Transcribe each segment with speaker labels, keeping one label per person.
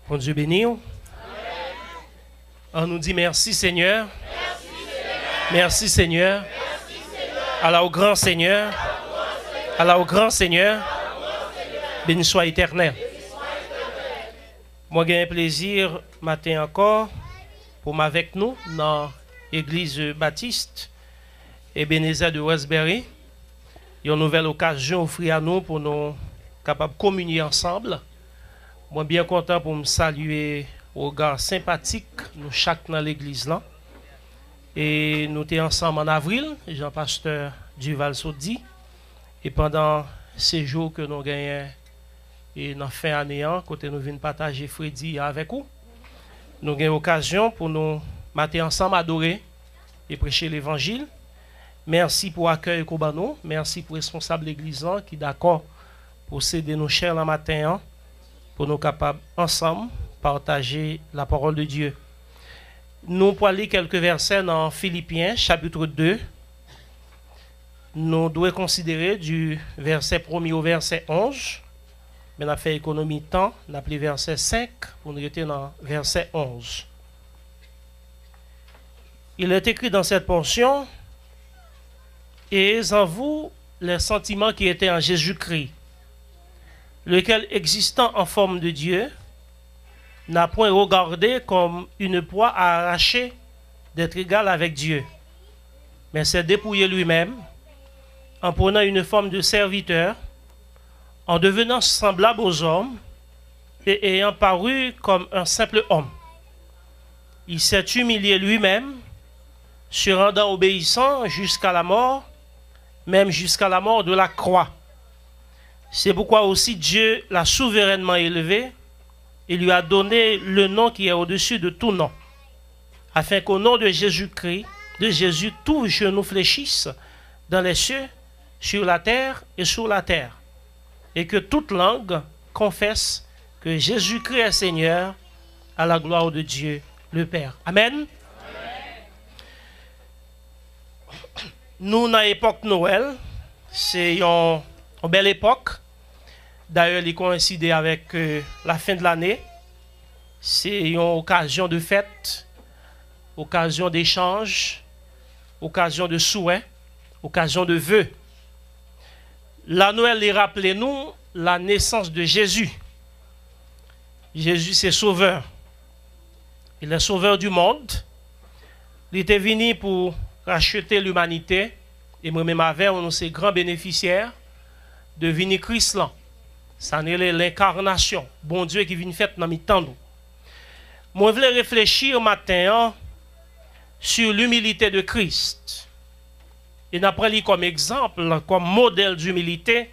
Speaker 1: Bon Dieu béni. On nous dit merci Seigneur. Merci Seigneur. Allah au grand Seigneur. Allah au grand Seigneur. Béni soit éternel. Moi j'ai un plaisir matin encore pour m'avec nous dans l'église baptiste Ebenezer de Westbury. Une nouvelle occasion offerte à nous pour nous capables de communier ensemble. Moi bien content pour me saluer au regard sympathique nous chaque dans l'église là. Et nous étions ensemble en avril, Jean-Pasteur Duval Saudi. Et pendant ces jours que nous gagnons et dans fin année, côté nous venons partager Freddy avec vous, nous avons l'occasion pour nous mettre ensemble adorer et prêcher l'évangile. Merci pour l'accueil Kobano, merci pour le responsable de l'église qui est d'accord pour céder nos chers le matin pour nous capables ensemble partager la parole de Dieu. Nous pour lire quelques versets dans Philippiens chapitre 2. Nous devons considérer du verset 1er au verset 11. Mais on a fait économie de temps, on a appelé verset 5 pour nous rester dans verset 11. Il est écrit dans cette portion: et en vous les sentiments qui étaient en Jésus-Christ, lequel existant en forme de Dieu, n'a point regardé comme une proie à arracher d'être égal avec Dieu, mais s'est dépouillé lui-même, en prenant une forme de serviteur, en devenant semblable aux hommes, et ayant paru comme un simple homme. Il s'est humilié lui-même, se rendant obéissant jusqu'à la mort, même jusqu'à la mort de la croix. C'est pourquoi aussi Dieu l'a souverainement élevé et lui a donné le nom qui est au-dessus de tout nom, afin qu'au nom de Jésus-Christ, de Jésus, tout genou fléchisse dans les cieux, sur la terre et sous la terre, et que toute langue confesse que Jésus-Christ est Seigneur, à la gloire de Dieu le Père. Amen. Nous, dans l'époque Noël, c'est une belle époque. D'ailleurs, il coïncide avec la fin de l'année. C'est une occasion de fête, occasion d'échange, occasion de souhait, occasion de vœux. La Noël, rappelez-nous la naissance de Jésus. Jésus, c'est sauveur. Il est sauveur du monde. Il était venu pour racheter l'humanité. Et moi-même avec, on est grand bénéficiaire de venir Christ là. Ça n'est l'incarnation. Bon Dieu qui vient faire dans mes temps. Moi, je voulais réfléchir matin sur l'humilité de Christ. Et d'après comme exemple, comme modèle d'humilité,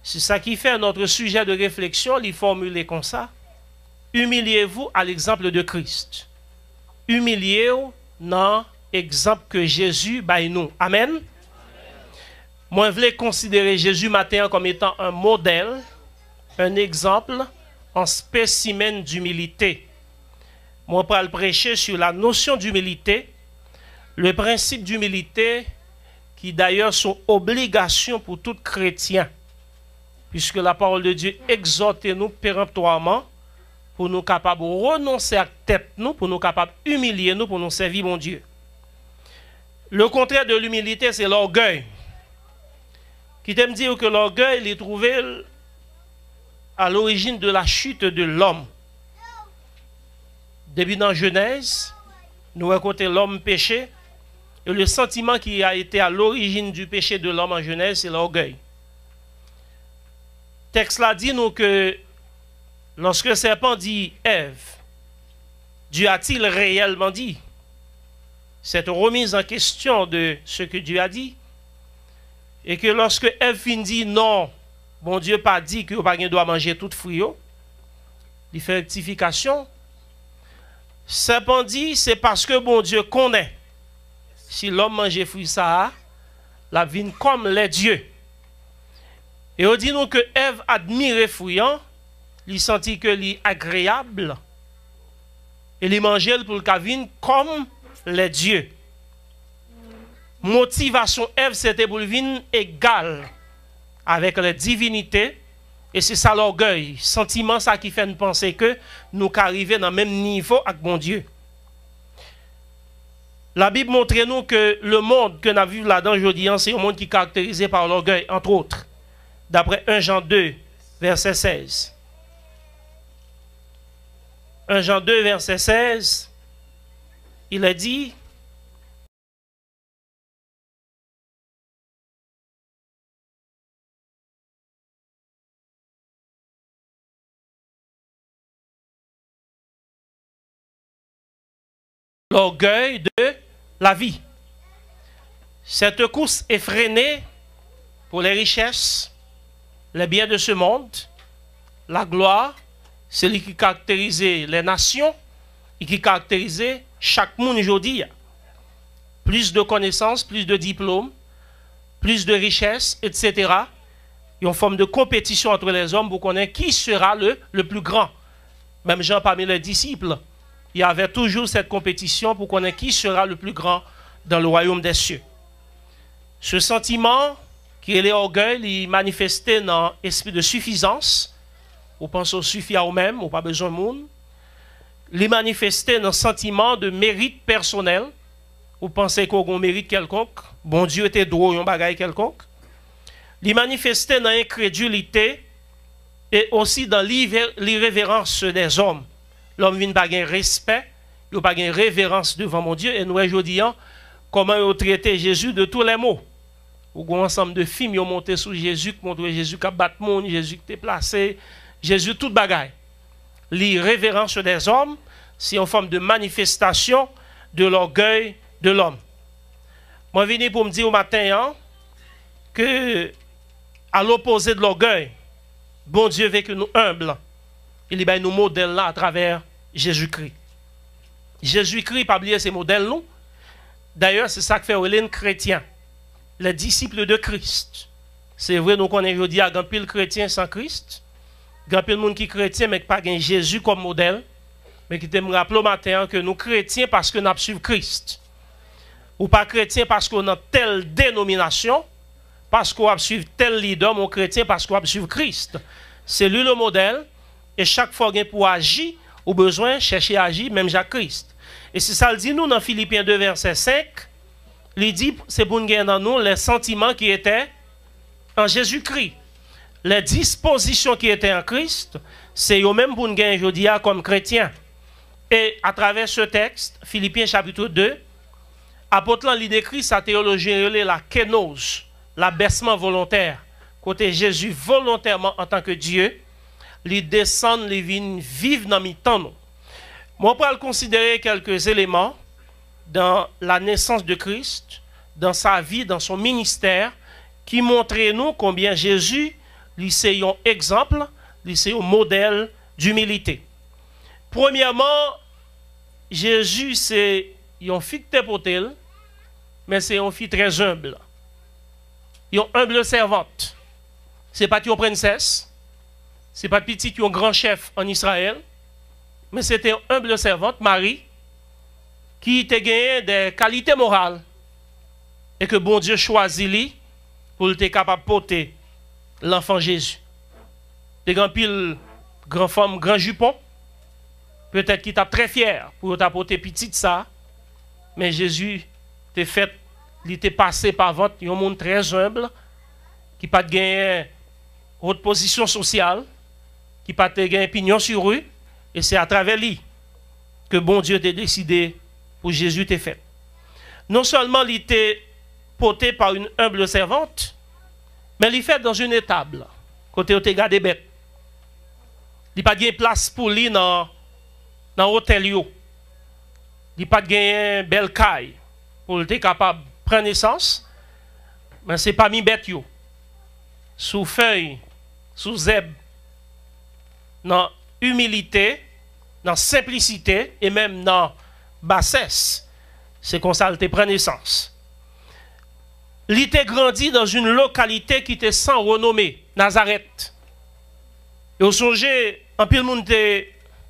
Speaker 1: c'est ça qui fait notre sujet de réflexion, il formule comme ça. Humiliez-vous à l'exemple de Christ. Humiliez-vous dans l'exemple que Jésus baille nous. Amen. Moi, je voulais considérer Jésus matin comme étant un modèle, un exemple, un spécimen d'humilité. Moi, je vais prêcher sur la notion d'humilité, le principe d'humilité qui d'ailleurs sont obligations pour tout chrétien, puisque la parole de Dieu exhorte nous péremptoirement pour nous capables de renoncer à tête nous, pour nous capables d'humilier nous, pour nous servir mon Dieu. Le contraire de l'humilité, c'est l'orgueil. Qui t'aime dire que l'orgueil est trouvé à l'origine de la chute de l'homme. Depuis dans Genèse, nous racontons l'homme péché. Et le sentiment qui a été à l'origine du péché de l'homme en Genèse, c'est l'orgueil. Le texte là dit nous que lorsque le serpent dit Ève, Dieu a-t-il réellement dit? Cette remise en question de ce que Dieu a dit. Et que lorsque Ève dit non, bon Dieu pas dit que vous ne doit manger tout fruit, il fait rectification. Serpent dit c'est parce que bon Dieu connaît. Si l'homme mange fruit ça, la vie comme les dieux. Et on dit nous que Ève admire fruit, il sentit que c'est agréable. Et il mangeait pour le vin comme les dieux. Motivation Ève c'était pour le vin égal avec les divinités Et c'est ça l'orgueil, sentiment ça qui fait nous penser que nous arrivons dans le même niveau avec mon Dieu. La Bible montre nous que le monde que nous avons vu là-dedans aujourd'hui, c'est un monde qui est caractérisé par l'orgueil, entre autres. D'après 1 Jean 2, verset 16. 1 Jean 2, verset 16, il a dit... L'orgueil de la vie. Cette course effrénée pour les richesses, les biens de ce monde, la gloire, c'est ce qui caractérise les nations et qui caractérise chaque monde aujourd'hui. Plus de connaissances, plus de diplômes, plus de richesses, etc. Il y a une forme de compétition entre les hommes pour connaître qui sera le plus grand. Même Jean parmi les disciples, il y avait toujours cette compétition pour connaître qui sera le plus grand dans le royaume des cieux. Ce sentiment qui est l'orgueil, il manifestait dans l'esprit de suffisance. On pense au suffit à nous-mêmes, on n'a pas besoin de monde. Il manifestait dans le sentiment de mérite personnel. Vous pensez qu'on mérite quelconque. Bon Dieu était drôle, un bagaille quelconque. Il manifestait dans l'incrédulité et aussi dans l'irrévérence des hommes. L'homme vient pas gagner respect, il n'a pas gagner révérence devant mon Dieu. Et nous, aujourd'hui, comment il a traité Jésus de tous les mots. Ou un ensemble de films, ils ont monté sur Jésus, qui montrent Jésus qui a battu le monde, Jésus qui est placé, Jésus toute bagaille. L'irrévérence des hommes, c'est une forme de manifestation de l'orgueil de l'homme. Moi, je viens pour me dire au matin que, à l'opposé de l'orgueil, bon Dieu veut que nous humbles. Il y a nos modèles là à travers Jésus-Christ. Jésus-Christ, pas oublier ces modèles, nous. D'ailleurs, c'est ça que fait les chrétiens, les disciples de Christ. C'est vrai, nous connaissons aujourd'hui un grand pile chrétien sans Christ, grand pile monde qui est chrétien, mais qui n'a pas Jésus comme modèle, mais qui te me rappelle au matin que nous chrétiens parce que nous suivons Christ. Ou pas chrétien parce qu'on a telle dénomination, parce qu'on suivre tel leader, mon chrétien parce qu'on suivre Christ. C'est lui le modèle. Et chaque fois qu'il pour agir, au besoin, chercher à agir, même Jacques-Christ. Et c'est ça le dit nous dans Philippiens 2, verset 5. Il dit, c'est pour nous gagner dans nous les sentiments qui étaient en Jésus-Christ. Les dispositions qui étaient en Christ, c'est eux-mêmes pour nous gagner aujourd'hui comme chrétiens. Et à travers ce texte, Philippiens chapitre 2, apôtre l'en décrit sa théologie, la kénose, l'abaissement volontaire. Côté Jésus volontairement en tant que Dieu, les descendent, les vivent dans mes temps. Moi, je vais considérer quelques éléments dans la naissance de Christ, dans sa vie, dans son ministère, qui montrent nous combien Jésus, c'est un exemple, c'est un modèle d'humilité. Premièrement, Jésus, c'est un fille de mais c'est une fille très humble. Une humble servante. Ce n'est pas une princesse. Ce n'est pas petit qui est un grand chef en Israël, mais c'était une humble servante, Marie, qui a gagné des qualités morales et que bon Dieu choisit lui pour être capable de porter l'enfant Jésus. Des grands piles, grand femme, grand jupon, peut-être qu'il était très fier pour t'apporter petite ça, mais Jésus était fait, il était passé par votre, un monde très humble, qui n'a pas gagné haute position sociale, qui n'a pas gagné pignon sur eux, et c'est à travers lui que bon Dieu t'a décidé pour Jésus t'est fait. Non seulement il était porté par une humble servante, mais il fait dans une étable, côté où tu gardé bête. Il n'a pas de place pour lui dans l'hôtel. Il n'a pas de belle caille pour être capable de prendre naissance, mais ce n'est pas mis bête. Sous feuille, sous zèbre, dans humilité, dans simplicité et même dans bassesse, c'est comme ça qu'il prend naissance. Il était grandi dans une localité qui était sans renommée, Nazareth. Et au songé, en plus le monde ne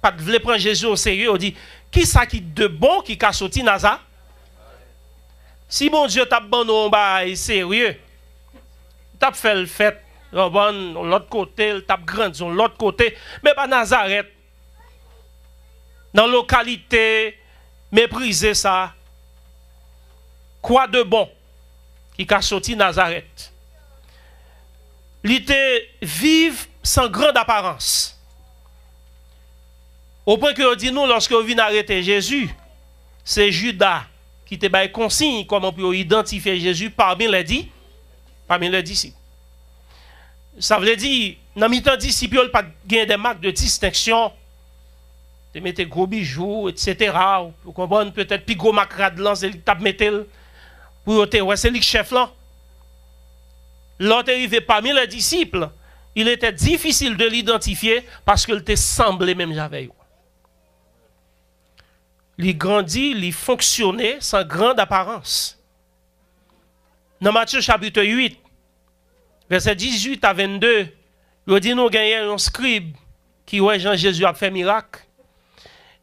Speaker 1: pas voulait prendre Jésus au sérieux, on dit, qui ça qui de bon qui a sorti Nazareth? Si bon Dieu t'a bon non bah sérieux, t'a fait le fait L'autre côté, il tape grand, sur l'autre côté, mais pas Nazareth. Dans la localité, mépriser ça. Quoi de bon qui a sorti Nazareth? Il était vive sans grande apparence. Au point que on dit nous, lorsque on vient arrêter Jésus, c'est Judas qui te baille consigne comment pour identifier Jésus parmi les disciples. Ça veut dire, dans les disciples, il n'y a pas de marques de distinction. Tu mets gros bijoux, etc. Vous comprenez, peut-être plus gros macrade là, c'est le tape mettez pour te ouais, c'est le chef là. L'autre arrivé parmi les disciples, il était difficile de l'identifier parce qu'il te semblait même j'avais. Il grandit, il fonctionnait sans grande apparence. Dans Matthieu chapitre 8, verset 18 à 22, il dit nous gagnons un scribe qui ouais Jean Jésus a fait miracle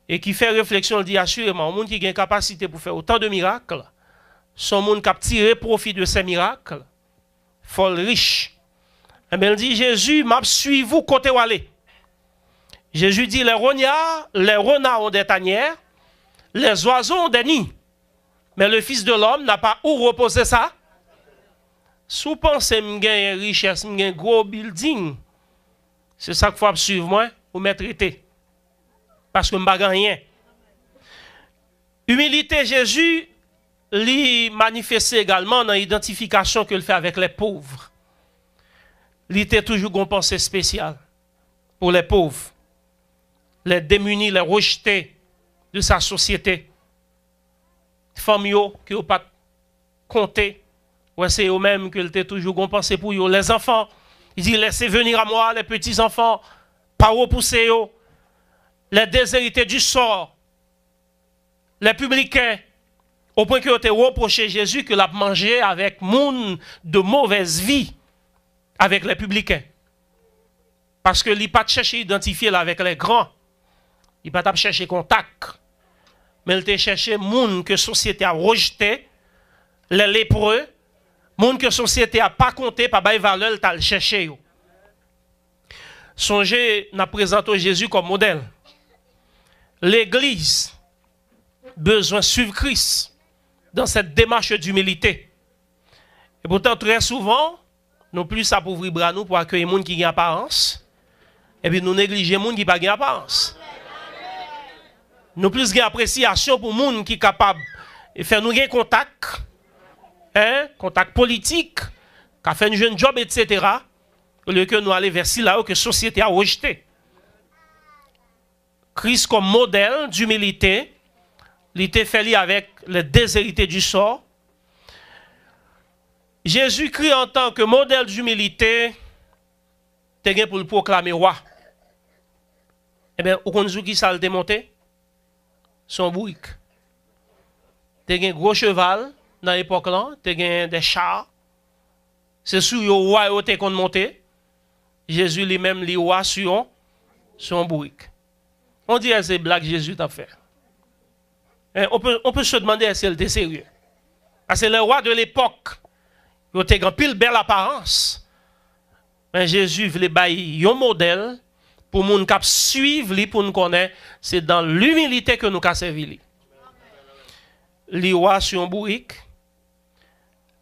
Speaker 1: et qui fait réflexion, il dit assurément, un monde qui a une capacité pour faire autant de miracles, son monde qui a tiré profit de ces miracles, folle riche. Et bien il dit Jésus m'a suivi vous côté où aller. Jésus dit les renards ont des tanières, les oiseaux ont des nids. Mais le Fils de l'homme n'a pas où reposer ça. Si vous pensez que je gagne richesse, je gagne gros building, c'est ça qu'il faut suivre moi ou me traiter. Parce que je ne gagne rien. Humilité, Jésus lui manifeste également dans l'identification qu'il fait avec les pauvres. Il était toujours une pensée spéciale pour les pauvres, les démunis, les rejetés de sa société. Famille qui n'ont pas compté. Ouais, c'est eux-mêmes qu'il était toujours une pensée pour eux. Les enfants, il dit laissez venir à moi les petits-enfants, pas repousser eux. Les déshérités du sort, les publicains, au point qu'ils ont reproché Jésus qu'il a mangé avec monde de mauvaise vie, avec les publicains. Parce que il n'a pas cherché à identifier avec les grands. Il n'a pas cherché contact. Mais il a cherché monde que la société a rejeté, les lépreux, monde que la société n'a pas compté, pas de valeur, il a cherché. Songez, n'a présenté Jésus comme modèle. L'Église besoin de suivre Christ dans cette démarche d'humilité. Et pourtant, très souvent, nous plus appauvrir bras nous pour accueillir les gens qui ont apparence, et puis nous négliger les gens qui n'ont pas apparence. Nous plus de appréciation pour les gens qui sont capables de faire nous un contact, contact politique, qui fait un jeune job, etc., au lieu que nous aller vers là que la société a rejeté. Christ comme modèle d'humilité, il était fait avec les déshérités du sort. Jésus-Christ en tant que modèle d'humilité, t'es pour le proclamer roi. Eh bien, au compte qui ça le démonté? Son bourrique. T'es un gros cheval dans l'époque là, t'es des chars. C'est sur le roi où t'es qu'on monté. Jésus lui-même les roi sur son bourrique. On dit que c'est blague Jésus t'a fait. On peut se demander si elle était sérieux. Parce que le roi de l'époque, il a une pile belle apparence. Mais Jésus voulait bailler un modèle pour nous suivre, pour nous connaître. C'est dans l'humilité que nous avons servi. Le roi sur un bourrique,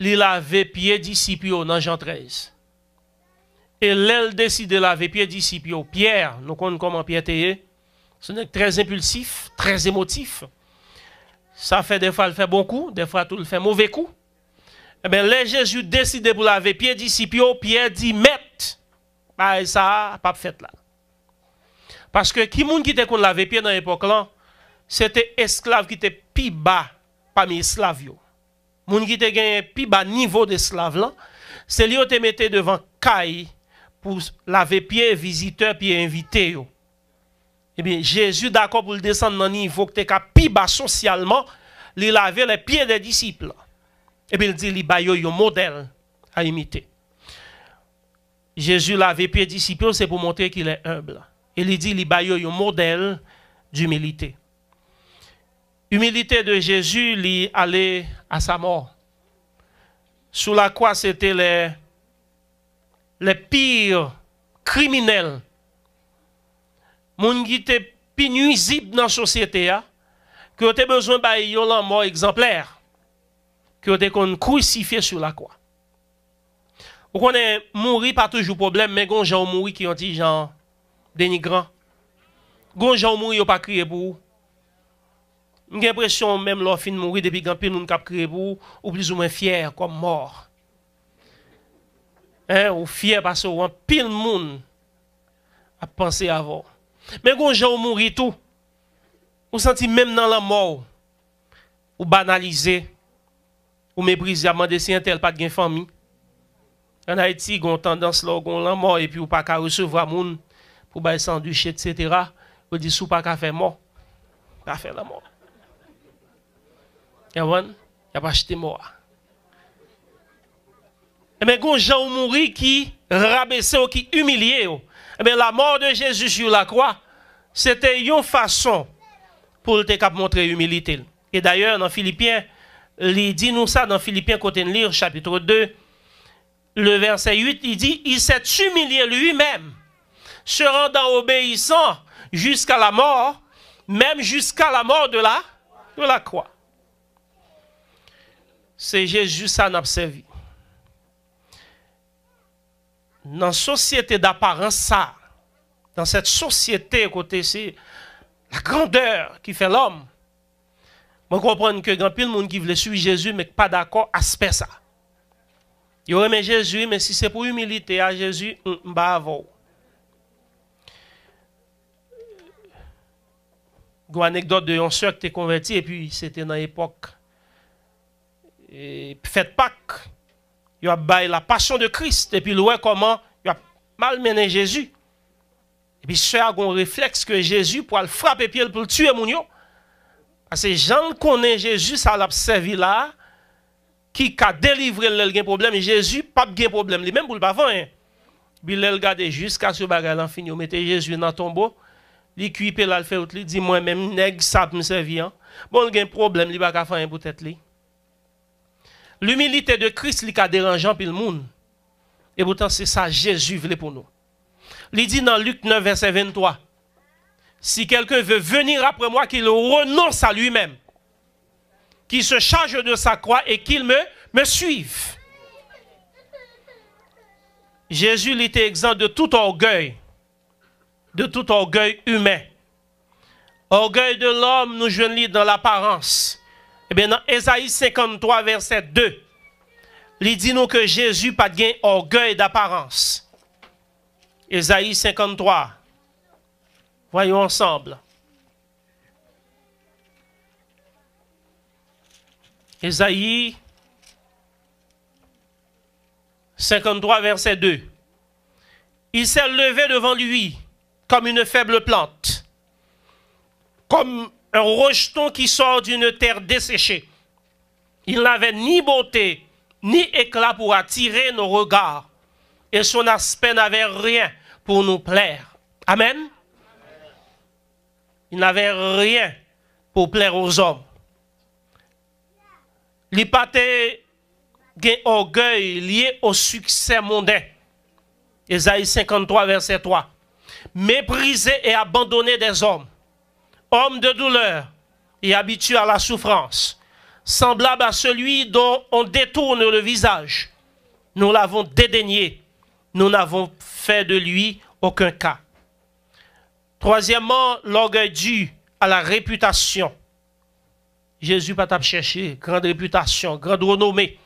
Speaker 1: il lavait pied disciples dans Jean 13. Et l'elle décide de laver pied disciples. Pierre, nous connaissons comment Pierre était. C'est très impulsif, très émotif. Ça fait des fois, il fait bon coup, des fois, il fait mauvais coup. Eh bien, là, Jésus décide pour laver pied disciples, Pierre dit, mette. Bah, ça n'a pas fait là. Parce que qui moun qui était qu'on laver pied dans l'époque là, c'était esclave qui était plus bas parmi les esclaves. Moun qui était gagné plus bas niveau d'esclave là, c'est lui qui te mettait devant caille pour laver pied visiteurs puis invités. Eh bien, Jésus d'accord pour le descendre dans le niveau que tu es plus bas socialement, il laver les pieds des disciples. Et puis il dit, il y a un modèle à imiter. Jésus laver les pieds des disciples, c'est pour montrer qu'il est humble. Il dit, il y a un modèle d'humilité. Humilité de Jésus, il allait à sa mort. Sous la croix, c'était les pires criminels, moun qui étaient plus nuisibles dans la société, qui ont besoin d'un mort exemplaire, qui ont été crucifiés sur la croix. Vous connaissez, mourir pas toujours problème, mais les gens mourir qui ont dit genre dénigrant. Les gens mourir pas crier pour vous. J'ai l'impression même leur fin de mourir depuis quand nous cap crier pour vous, ou plus ou moins fier comme mort. Hein, ou fier parce que un pile monde a pensé avant. Mais les gens mourir tout. Vous sentez même dans la mort, ou banaliser, ou mépriser, à demander si un tel pas de famille. En Haïti, ils ont tendance à la mort et puis ou pas qu'à recevoir moun pour bailler sandwich, etc. Vous dites, sous pas qu'à faire mort. Pas faire la mort. Il n'y a pas acheté mort. Mais quand les gens mourir qui rabaissent ou qui humilient, la mort de Jésus sur la croix, c'était une façon pour te montrer humilité. Et d'ailleurs, dans Philippiens, il dit nous ça dans Philippiens, côté de lire, chapitre 2, le verset 8, il dit, il s'est humilié lui-même, se rendant obéissant jusqu'à la mort, même jusqu'à la mort de la croix. C'est Jésus ça n'a servi. Dans la société d'apparence, ça, dans cette société, côté c'est la grandeur qui fait l'homme. Je comprends que grand pile monde qui veut suivre Jésus, mais pas d'accord à ce ça. Il aime Jésus, mais si c'est pour humilité à Jésus, bah avant. Une anecdote de un soeur qui était converti et puis c'était dans l'époque fête Pâques. Il a baillé la passion de Christ et puis il voit comment il a malmené Jésus. Et puis soeur a un réflexe que Jésus pour le frapper pied pour le tuer mon. Parce que Jean connaît Jésus, ça l'a servi là. Qui a délivré le problème, Jésus pas de problème, lui même pour le pas hein. Puis il regarde jusqu'à ce bagage en fini, mettez Jésus dans le tombeau, il cuipe là le fait il dit moi même nèg ça me servir. Bon il a un problème, il pas faire pour tête li. L'humilité de Christ li ka dérangeant puis le monde. Et pourtant c'est ça Jésus voulait pour nous. Il dit dans Luc 9 verset 23, si quelqu'un veut venir après moi qu'il renonce à lui-même, qui se charge de sa croix et qu'il me suive. Jésus il était exempt de tout orgueil humain. Orgueil de l'homme, nous jouons dans l'apparence. Eh bien, dans Ésaïe 53, verset 2, il dit nous que Jésus pas de orgueil d'apparence. Ésaïe 53. Voyons ensemble. Ésaïe 53, verset 2. Il s'est levé devant lui comme une faible plante, comme un rejeton qui sort d'une terre desséchée. Il n'avait ni beauté, ni éclat pour attirer nos regards, et son aspect n'avait rien pour nous plaire. Amen. Il n'avait rien pour plaire aux hommes. Il n'y a pas d'orgueil lié au succès mondain. Ésaïe 53, verset 3. Méprisé et abandonné des hommes, homme de douleur et habitué à la souffrance, semblable à celui dont on détourne le visage. Nous l'avons dédaigné, nous n'avons fait de lui aucun cas. Troisièmement, l'orgueil dû à la réputation. Jésus pas t'a cherché grande réputation, grande renommée.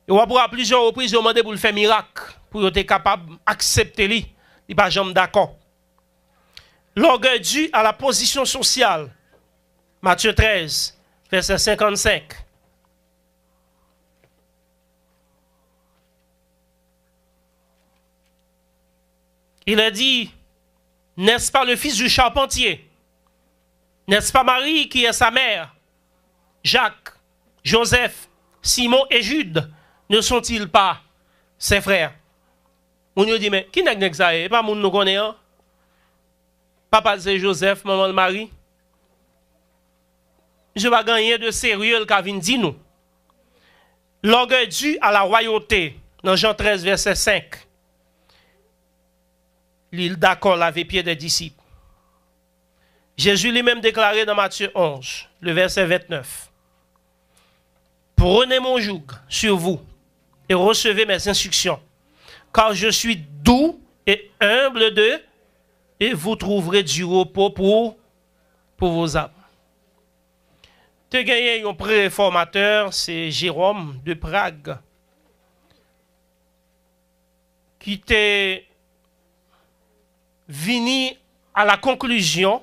Speaker 1: Et on va à plusieurs reprises demander pour le faire miracle, pour être capable d'accepter lui. Il n'est pas jamais d'accord. L'orgueil dû à la position sociale. Matthieu 13, verset 55. Il a dit, n'est-ce pas le fils du charpentier? N'est-ce pas Marie qui est sa mère? Jacques, Joseph, Simon et Jude ne sont-ils pas ses frères? On lui dit, mais qui n'est que ça? Pas moun nous connaît. Papa c'est Joseph, maman Marie. Je vais gagner de sérieux le Kavin dit nous. L'orgueil dû à la royauté, dans Jean 13, verset 5. il d'accord laver pied des disciples. Jésus lui-même déclaré dans Matthieu 11, le verset 29. Prenez mon joug sur vous et recevez mes instructions, car je suis doux et humble et vous trouverez du repos pour vos âmes. Tu as gagné un pré-réformateur, c'est Jérôme de Prague, qui était venu à la conclusion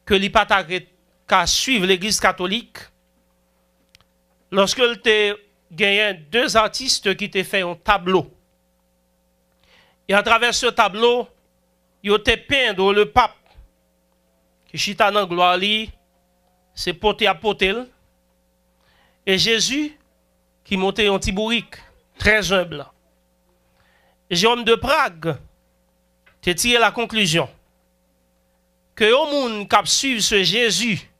Speaker 1: que il pas qu'à suivre l'Église catholique lorsque il a gagné deux artistes qui t'ont fait un tableau. Et à travers ce tableau, il a peint le pape qui chita dans gloire, c'est poté à poté. Et Jésus qui montait un petit bourrique, très humble. Et Jérôme de Prague a tiré la conclusion que au monde qui suit ce Jésus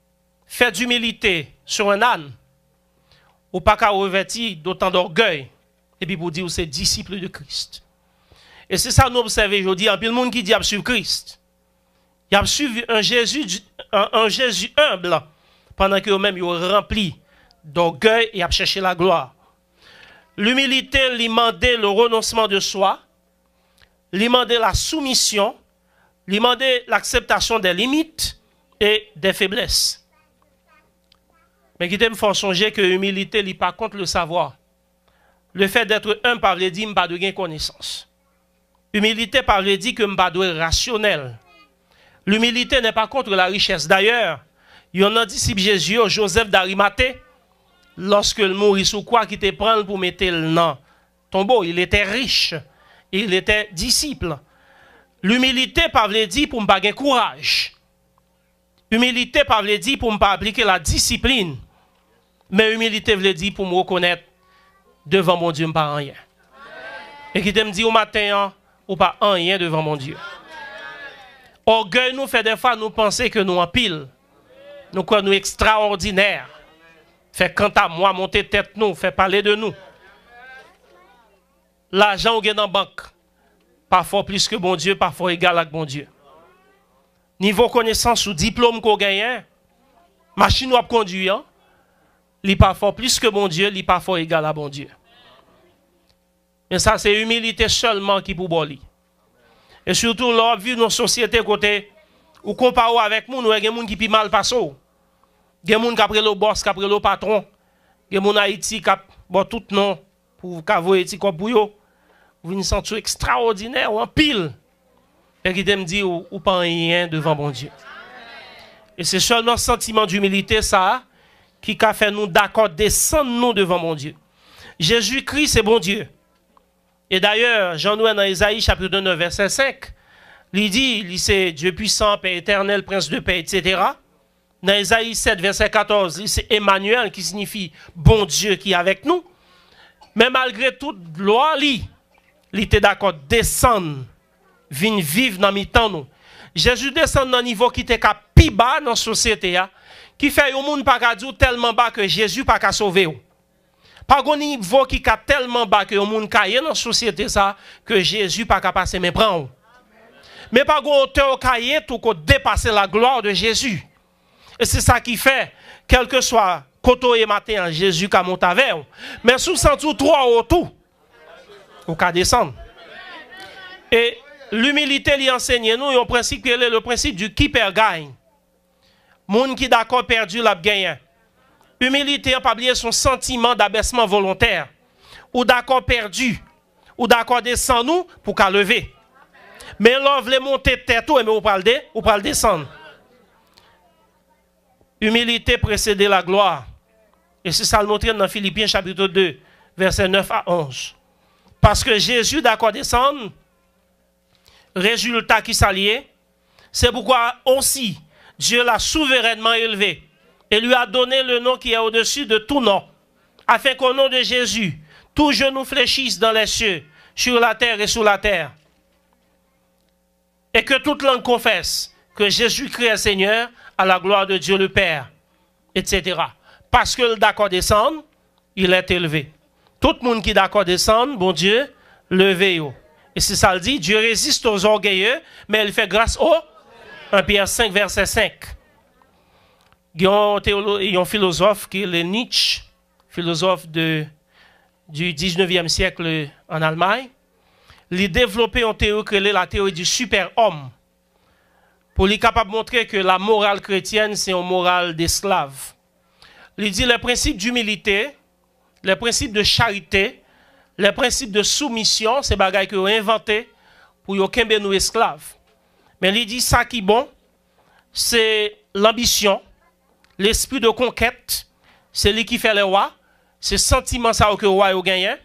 Speaker 1: fait d'humilité sur un âne, ou pas qu'à revêtir d'autant d'orgueil, et puis pour dire que c'est disciple de Christ. Et c'est ça nous observons aujourd'hui, en plus le monde qui dit à suivre Christ. Il a suivi un Jésus humble, pendant que eux-mêmes ils ont rempli d'orgueil et a cherché la gloire. L'humilité lui demandait le renoncement de soi, lui demandait la soumission, lui demandait l'acceptation des limites et des faiblesses. Mais qui me font songer que l'humilité n'est pas contre le savoir. Le fait d'être humble par le dit, je pas de gain connaissance. Humilité par le dit que je pas de rationnel. L'humilité n'est pas contre la richesse. D'ailleurs, il y en a un disciple Jésus, Joseph d'Arimathée, lorsque le mourit sous quoi qui te prend pour mettre le nom tombeau, il était riche, il était disciple. L'humilité par le dit pour ne pas avoir courage. Humilité par le dit pour ne pas appliquer la discipline. Mais humilité veut dire pour me reconnaître devant mon Dieu, je ne pas rien. Et qui te me dit au matin, ou pas rien devant mon Dieu. Orgueil nous fait des fois nous penser que nous en pile. Nous croyons nous extraordinaires. Fait quant à moi, monter tête nous, fait parler de nous. L'argent ou gain dans la banque, parfois plus que bon Dieu, parfois égal avec bon Dieu. Niveau connaissance ou diplôme qu'on gagne, machine ou conduire, il parfois plus que bon Dieu, il parfois égal à bon Dieu. Mais ça, c'est humilité seulement qui peut boli. Et surtout, là, vu nos sociétés côté, ou comparé avec nous, nous avons des gens qui sont mal passés. Il y a des gens qui après le boss, qui après le patron. Il y a des gens en Haïti qui ont tout nom pour avoir Haïti comme pour eux. Vous vous sentez extraordinaire ou en pile. Et qui me dit ou pas rien devant mon Dieu. Et c'est seulement le sentiment d'humilité, ça, qui a fait nous d'accord descendre nous devant mon Dieu. Jésus-Christ, c'est bon Dieu. Et d'ailleurs, Jean-Noël dans Isaïe chapitre 9, verset 5, il dit, c'est Dieu puissant, Père éternel, Prince de paix, etc. Dans Isaïe 7, verset 14, c'est Emmanuel qui signifie bon Dieu qui est avec nous. Mais malgré toute loi, il était d'accord descendre, venir vivre dans mi-temps nous. Jésus descend dans un niveau qui était plus bas dans la société, qui fait au monde pas dire tellement bas que Jésus pas qu'à sauver. Pas un niveau qui est tellement bas que le monde caille dans la société ça que Jésus pas qu'à passer mes prendre. Mais pas une hauteur caille tout qu'on dépasse la gloire de Jésus. Et c'est ça qui fait, quel que soit koto et matin, Jésus qui monte avec vous. Mais sous sentou trois autour, au cas descendre. Et l'humilité lui enseigne nous un principe qui est le principe du qui perd gagne. Moun qui d'accord perdu l'a gagné. Humilité n'a pas oublié son sentiment d'abaissement volontaire. Ou d'accord perdu, ou d'accord descendre nous pour qu'à lever. Mais l'on veut monter tête mais ou parle descendre. Humilité précède la gloire. Et c'est ça le montre dans Philippiens chapitre 2, versets 9 à 11. Parce que Jésus d'accord descendre, résultat qui s'allie, c'est pourquoi aussi Dieu l'a souverainement élevé et lui a donné le nom qui est au-dessus de tout nom, afin qu'au nom de Jésus, tout genou fléchisse dans les cieux, sur la terre et sous la terre. Et que toute langue confesse que Jésus-Christ est Seigneur à la gloire de Dieu le Père, etc. Parce que le d'accord descendre, il est élevé. Tout le monde qui d'accord descendre, bon Dieu, levez-vous. Et c'est ça le dit, Dieu résiste aux orgueilleux, mais il fait grâce aux 1 Pierre 5, verset 5. Il y a un philosophe qui est Nietzsche, philosophe du 19e siècle en Allemagne. Il a développé une théorie qui est la théorie du super-homme. Pour lui capable de montrer que la morale chrétienne, c'est une morale d'esclave. Il dit les principes d'humilité, les principes de charité, les principes de soumission, c'est des bagages qu'ils ont inventés pour qu'ils nous esclaves. Mais il dit ça qui est bon, c'est l'ambition, l'esprit de conquête, c'est lui qui fait le roi, c'est sentiment ça que le roi a gagné,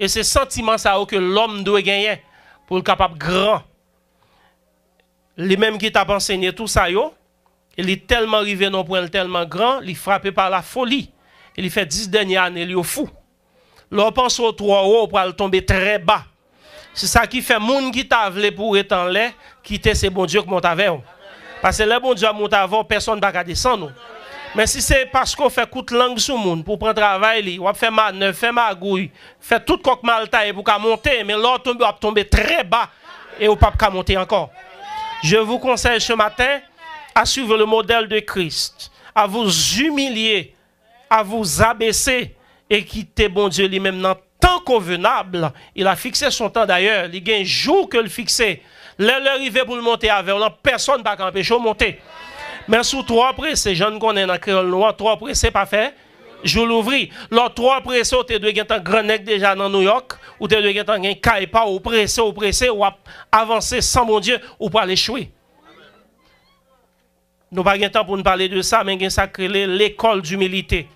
Speaker 1: et c'est sentiment ça que l'homme doit gagner pour le capable grand. Les mêmes qui t'a enseigné tout ça, il est tellement arrivé dans un point tellement grand, il est frappé par la folie. Il fait 10 dernières années, il est fou. L'on pense au 3 haut pour tomber très bas. C'est ça qui fait moun qui t'a voulu pour être en l'air, quitter ces bons dieux qui montent avec. Parce que les bons dieux montent avec, personne ne va descendre. Mais si c'est parce qu'on fait coup de langue sur le monde pour prendre travail, on fait manœuvre, fait magouille, fait tout coq mal taillé pour monter, mais l'autre va tomber très bas et on ne peut pas monter encore. Je vous conseille ce matin à suivre le modèle de Christ, à vous humilier, à vous abaisser et quitter bon Dieu lui-même dans le temps convenable. Il a fixé son temps d'ailleurs, il y a un jour que le fixé. L'heure arrivée pour le monter avec, personne ne va empêcher de monter. Mais sous 3 pressés, je ne connais dans créole noir, 3 pressés pas fait, je l'ouvris. L'autre 3 pressés, tu dois être un grand nec déjà dans New York, ou tu dois être un caïpa, ou pressé, ou avancer sans mon Dieu, ou pas l'échouer. Nous n'avons pas de temps pour nous parler de ça, mais ça crée l'école d'humilité.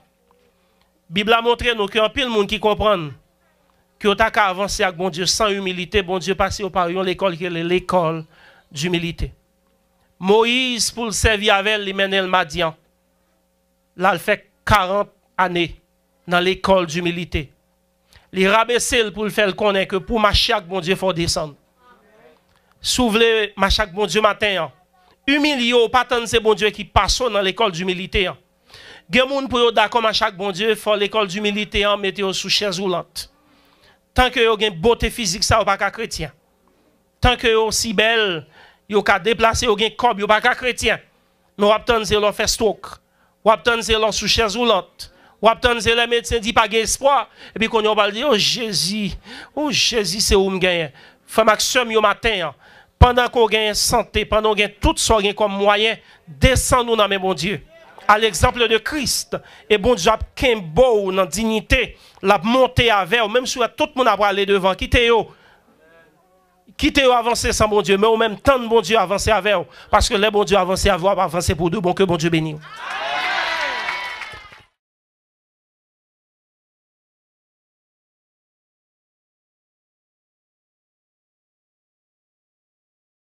Speaker 1: La Bible a montré nous qu'il y a un pile de monde qui comprend que tu as avancé avec bon Dieu sans humilité, bon Dieu passe par l'école qui est l'école d'humilité. Moïse, pour le servir avec lui, mène le Madian. Là, il fait 40 années dans l'école d'humilité. Il rabaissé pour le faire connaître que pour marcher avec bon Dieu, il faut descendre. Souvez marcher avec bon Dieu matin. Humilié, pas tant c'est bon Dieu qui passe dans l'école d'humilité. Gen moun pour d'accord marcher avec bon Dieu, il faut l'école d'humilité mettre sous chaise roulante. Tant que vous avez une beauté physique, ça, vous pas chrétien. Tant que vous si belle, vous avez déplacé, vous avez un corps, vous pas chrétien. Mais vous avez fait stroke. Vous avez sous chaise roulante. Vous avez les médecins dit pas d'espoir. Et puis quand on va dire, oh Jésus, c'est où me gagne. Femme action au matin. Pendant qu'on gagne santé, pendant qu'on gagne tout ça comme moyen, descendons dans mes bon Dieu. À l'exemple de Christ, et bon Dieu a beau dans dignité, la montée avec, même si tout le monde a aller devant, quittez-vous avancer sans bon Dieu, mais au même temps de bon Dieu avancer avec, parce que les bon Dieu avancer avec, avancer pour deux, bon que bon Dieu bénisse.